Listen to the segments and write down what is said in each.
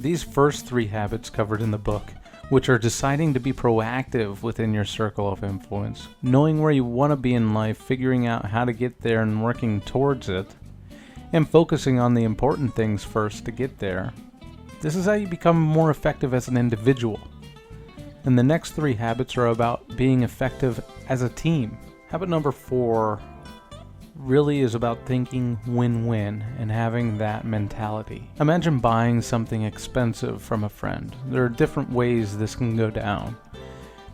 These first 3 habits covered in the book, which are deciding to be proactive within your circle of influence, knowing where you want to be in life, figuring out how to get there and working towards it, and focusing on the important things first to get there. This is how you become more effective as an individual. And the next 3 habits are about being effective as a team. Habit number 4 really is about thinking win-win and having that mentality. Imagine buying something expensive from a friend. There are different ways this can go down.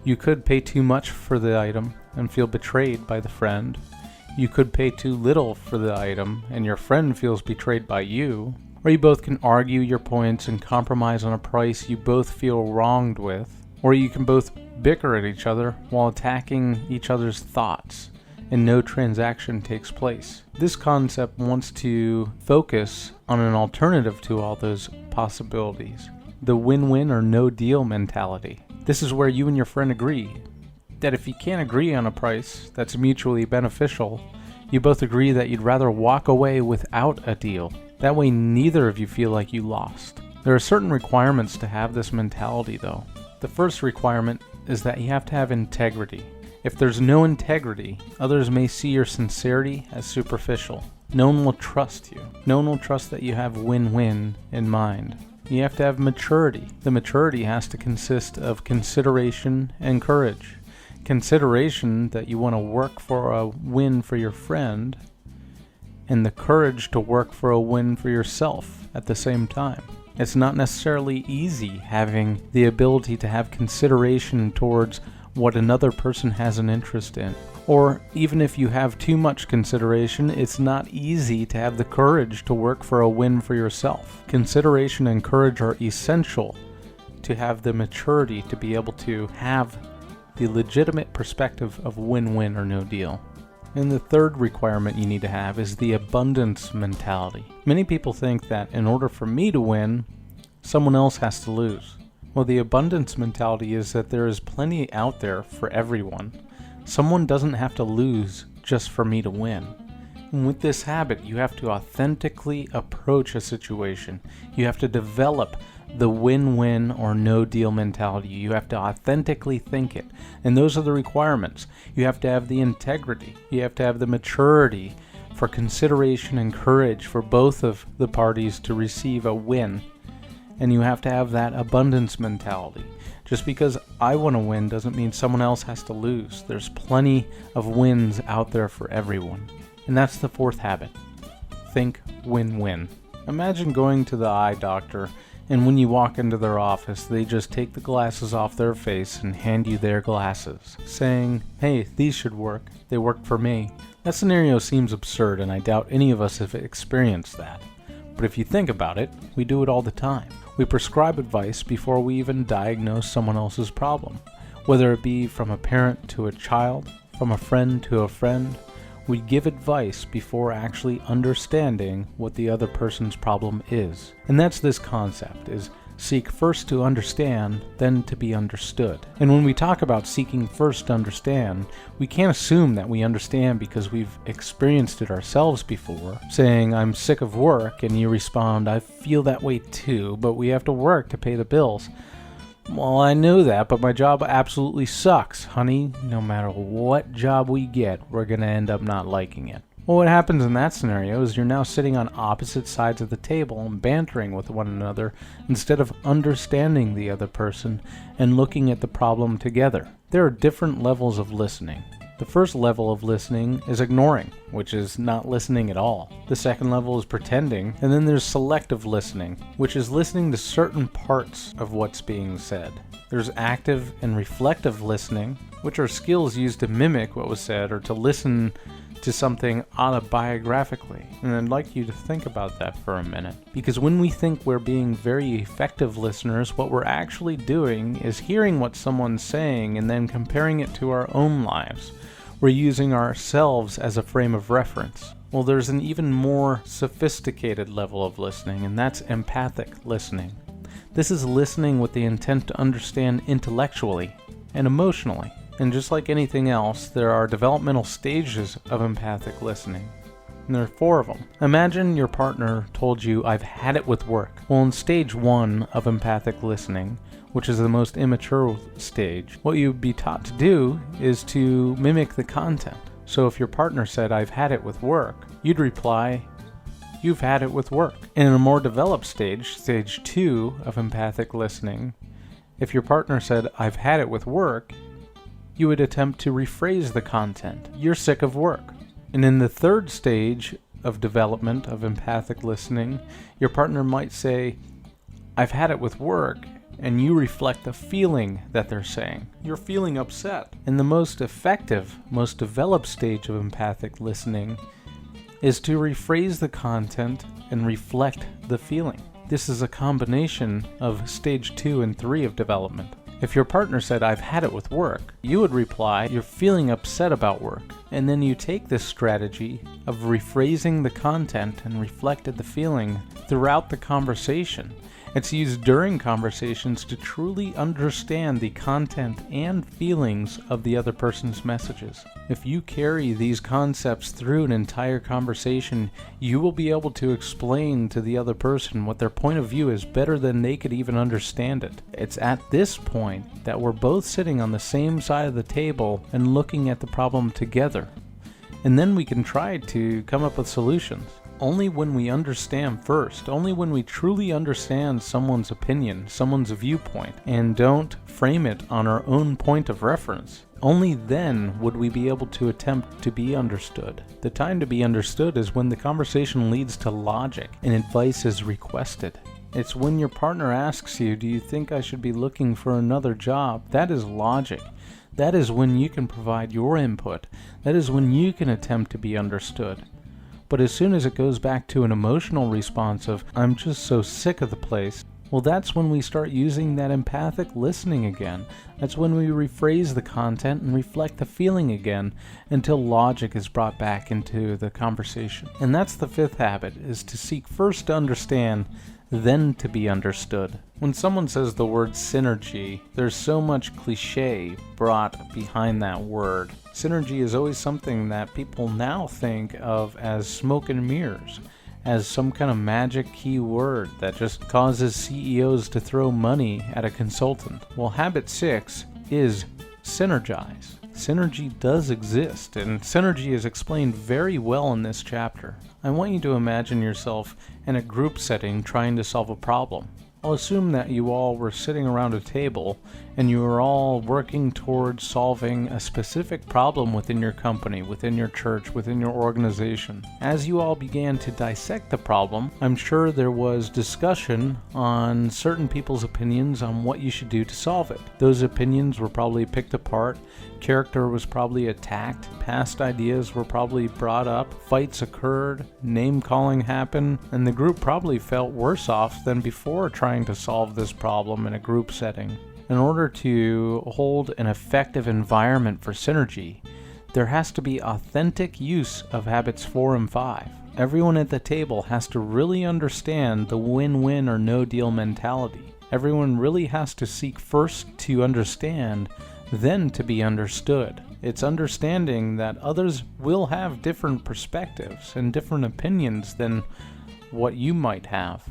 You could pay too much for the item and feel betrayed by the friend. You could pay too little for the item and your friend feels betrayed by you. Or you both can argue your points and compromise on a price you both feel wronged with. Or you can both bicker at each other while attacking each other's thoughts, and no transaction takes place. This concept wants to focus on an alternative to all those possibilities. The win-win or no deal mentality. This is where you and your friend agree that if you can't agree on a price that's mutually beneficial, you both agree that you'd rather walk away without a deal. That way neither of you feel like you lost. There are certain requirements to have this mentality though. The first requirement is that you have to have integrity. If there's no integrity, others may see your sincerity as superficial. No one will trust you. No one will trust that you have win-win in mind. You have to have maturity. The maturity has to consist of consideration and courage. Consideration that you want to work for a win for your friend, and the courage to work for a win for yourself at the same time. It's not necessarily easy having the ability to have consideration towards what another person has an interest in. Or even if you have too much consideration, it's not easy to have the courage to work for a win for yourself. Consideration and courage are essential to have the maturity to be able to have the legitimate perspective of win-win or no deal. And the third requirement you need to have is the abundance mentality. Many people think that in order for me to win, someone else has to lose. Well, the abundance mentality is that there is plenty out there for everyone. Someone doesn't have to lose just for me to win. And with this habit, you have to authentically approach a situation. You have to develop the win-win or no deal mentality. You have to authentically think it. And those are the requirements. You have to have the integrity. You have to have the maturity for consideration and courage for both of the parties to receive a win. And you have to have that abundance mentality. Just because I want to win doesn't mean someone else has to lose. There's plenty of wins out there for everyone. And that's the fourth habit. Think win-win. Imagine going to the eye doctor, and when you walk into their office, they just take the glasses off their face and hand you their glasses, saying, "Hey, these should work. They work for me." That scenario seems absurd, and I doubt any of us have experienced that. But if you think about it, we do it all the time. We prescribe advice before we even diagnose someone else's problem. Whether it be from a parent to a child, from a friend to a friend, we give advice before actually understanding what the other person's problem is. And that's this concept, is seek first to understand, then to be understood. And when we talk about seeking first to understand, we can't assume that we understand because we've experienced it ourselves before, saying, "I'm sick of work," and you respond, "I feel that way too, but we have to work to pay the bills." "Well, I know that, but my job absolutely sucks, honey. No matter what job we get, we're going to end up not liking it." Well, what happens in that scenario is you're now sitting on opposite sides of the table and bantering with one another instead of understanding the other person and looking at the problem together. There are different levels of listening. The first level of listening is ignoring, which is not listening at all. The second level is pretending, and then there's selective listening, which is listening to certain parts of what's being said. There's active and reflective listening, which are skills used to mimic what was said or to listen to something autobiographically. And I'd like you to think about that for a minute. Because when we think we're being very effective listeners, what we're actually doing is hearing what someone's saying and then comparing it to our own lives. We're using ourselves as a frame of reference. Well, there's an even more sophisticated level of listening, and that's empathic listening. This is listening with the intent to understand intellectually and emotionally. And just like anything else, there are developmental stages of empathic listening. And there are 4 of them. Imagine your partner told you, "I've had it with work." Well, in stage 1 of empathic listening, which is the most immature stage, what you'd be taught to do is to mimic the content. So if your partner said, "I've had it with work," you'd reply, "You've had it with work." In a more developed stage, stage 2 of empathic listening, if your partner said, "I've had it with work," you would attempt to rephrase the content. "You're sick of work." And in the 3rd stage of development of empathic listening, your partner might say, "I've had it with work," and you reflect the feeling that they're saying. You're feeling upset. And the most effective, most developed stage of empathic listening is to rephrase the content and reflect the feeling. This is a combination of stage 2 and 3 of development. If your partner said, "I've had it with work," you would reply, "You're feeling upset about work." And then you take this strategy of rephrasing the content and reflected the feeling throughout the conversation. It's used during conversations to truly understand the content and feelings of the other person's messages. If you carry these concepts through an entire conversation, you will be able to explain to the other person what their point of view is better than they could even understand it. It's at this point that we're both sitting on the same side of the table and looking at the problem together. And then we can try to come up with solutions. Only when we understand first, only when we truly understand someone's opinion, someone's viewpoint, and don't frame it on our own point of reference, only then would we be able to attempt to be understood. The time to be understood is when the conversation leads to logic and advice is requested. It's when your partner asks you, "Do you think I should be looking for another job?" That is logic. That is when you can provide your input. That is when you can attempt to be understood. But as soon as it goes back to an emotional response of, "I'm just so sick of the place," well, that's when we start using that empathic listening again. That's when we rephrase the content and reflect the feeling again until logic is brought back into the conversation. And that's the 5th habit, is to seek first to understand, then to be understood. When someone says the word synergy, there's so much cliche brought behind that word. Synergy is always something that people now think of as smoke and mirrors, as some kind of magic key word that just causes CEOs to throw money at a consultant. Well, habit 6 is synergize. Synergy does exist, and synergy is explained very well in this chapter. I want you to imagine yourself in a group setting trying to solve a problem. I'll assume that you all were sitting around a table and you were all working towards solving a specific problem within your company, within your church, within your organization. As you all began to dissect the problem, I'm sure there was discussion on certain people's opinions on what you should do to solve it. Those opinions were probably picked apart, character was probably attacked, past ideas were probably brought up, fights occurred, name-calling happened, and the group probably felt worse off than before trying to solve this problem in a group setting. In order to hold an effective environment for synergy, there has to be authentic use of habits 4 and 5. Everyone at the table has to really understand the win-win or no-deal mentality. Everyone really has to seek first to understand, then to be understood. It's understanding that others will have different perspectives and different opinions than what you might have.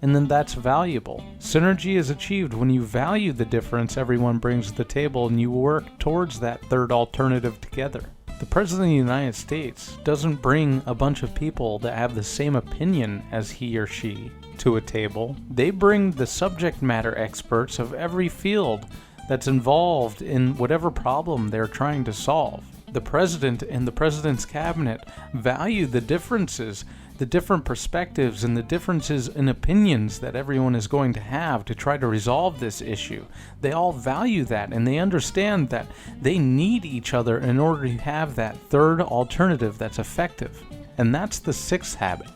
And then that's valuable. Synergy is achieved when you value the difference everyone brings to the table and you work towards that third alternative together. The President of the United States doesn't bring a bunch of people that have the same opinion as he or she to a table. They bring the subject matter experts of every field that's involved in whatever problem they're trying to solve. The President and the President's cabinet value the differences, the different perspectives, and the differences in opinions that everyone is going to have to try to resolve this issue. They all value that, and they understand that they need each other in order to have that third alternative that's effective. And that's the 6th habit,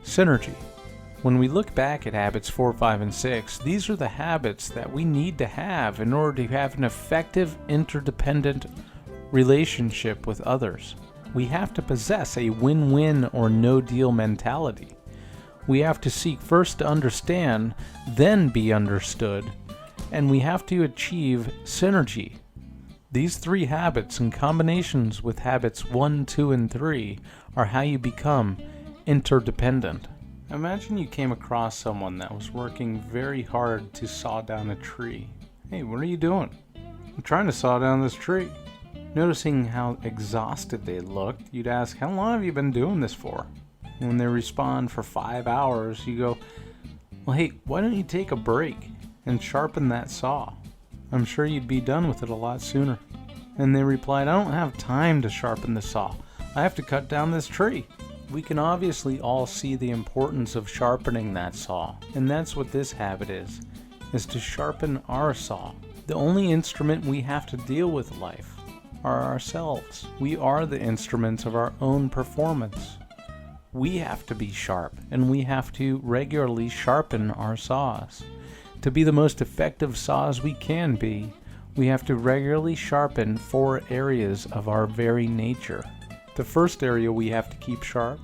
synergy. When we look back at habits 4, 5, and 6, these are the habits that we need to have in order to have an effective, interdependent relationship with others. We have to possess a win-win or no-deal mentality. We have to seek first to understand, then be understood, and we have to achieve synergy. These 3 habits in combinations with habits 1, 2, and 3 are how you become interdependent. Imagine you came across someone that was working very hard to saw down a tree. Hey, what are you doing? I'm trying to saw down this tree. Noticing how exhausted they looked, you'd ask, how long have you been doing this for? And when they respond for 5 hours, you go, well, hey, why don't you take a break and sharpen that saw? I'm sure you'd be done with it a lot sooner. And they replied, I don't have time to sharpen the saw. I have to cut down this tree. We can obviously all see the importance of sharpening that saw, and that's what this habit is to sharpen our saw. The only instrument we have to deal with life are ourselves. We are the instruments of our own performance. We have to be sharp, and we have to regularly sharpen our saws. To be the most effective saws we can be, we have to regularly sharpen 4 areas of our very nature. The first area we have to keep sharp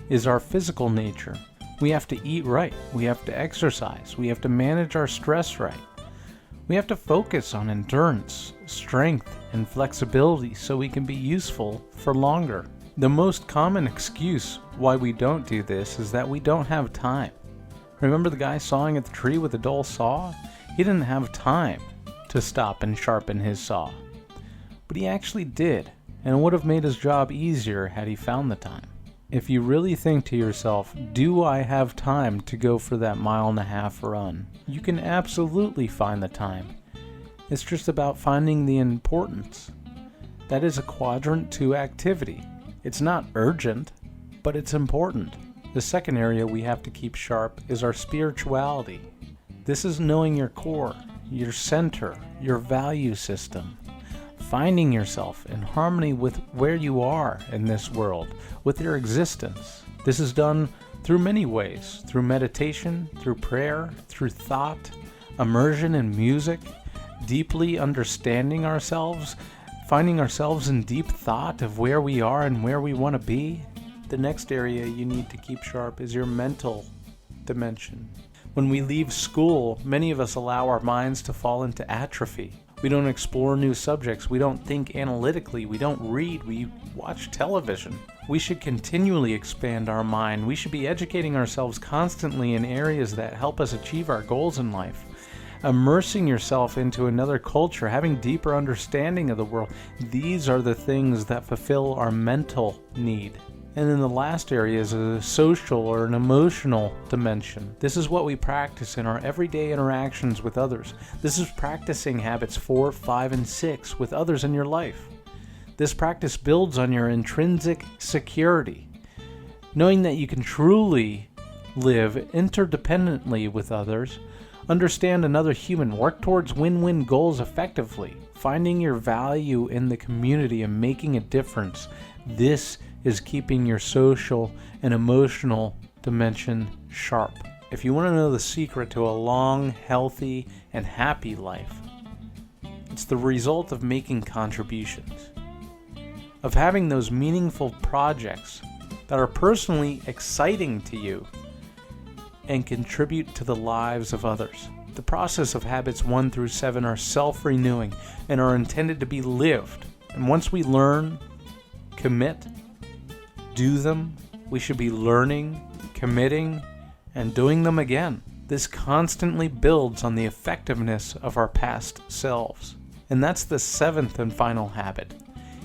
is our physical nature. We have to eat right, we have to exercise, we have to manage our stress right. We have to focus on endurance, strength, and flexibility so we can be useful for longer. The most common excuse why we don't do this is that we don't have time. Remember the guy sawing at the tree with a dull saw? He didn't have time to stop and sharpen his saw. But he actually did, and it would have made his job easier had he found the time. If you really think to yourself, do I have time to go for that 1.5 mile run? You can absolutely find the time. It's just about finding the importance. That is a quadrant 2 activity. It's not urgent, but it's important. The second area we have to keep sharp is our spirituality. This is knowing your core, your center, your value system. Finding yourself in harmony with where you are in this world, with your existence. This is done through many ways, through meditation, through prayer, through thought, immersion in music, deeply understanding ourselves, finding ourselves in deep thought of where we are and where we want to be. The next area you need to keep sharp is your mental dimension. When we leave school, many of us allow our minds to fall into atrophy. We don't explore new subjects, we don't think analytically, we don't read, we watch television. We should continually expand our mind. We should be educating ourselves constantly in areas that help us achieve our goals in life. Immersing yourself into another culture, having deeper understanding of the world. These are the things that fulfill our mental need. And then the last area is a social or an emotional dimension. This is what we practice in our everyday interactions with others. This is practicing habits 4, 5, and 6 with others in your life. This practice builds on your intrinsic security, knowing that you can truly live interdependently with others, understand another human, work towards win-win goals effectively, finding your value in the community and making a difference. This is keeping your social and emotional dimension sharp. If you want to know the secret to a long, healthy, and happy life, it's the result of making contributions, of having those meaningful projects that are personally exciting to you and contribute to the lives of others. The process of habits 1 through 7 are self-renewing and are intended to be lived. And once we learn, commit, do them, we should be learning, committing, and doing them again. This constantly builds on the effectiveness of our past selves. And that's the 7th and final habit,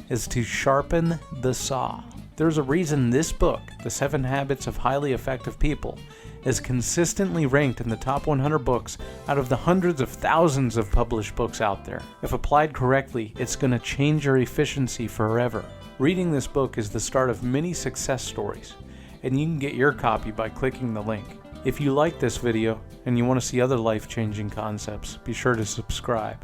is to sharpen the saw. There's a reason this book, The 7 Habits of Highly Effective People, is consistently ranked in the top 100 books out of the hundreds of thousands of published books out there. If applied correctly, it's going to change your efficiency forever. Reading this book is the start of many success stories, and you can get your copy by clicking the link. If you like this video and you want to see other life-changing concepts, be sure to subscribe.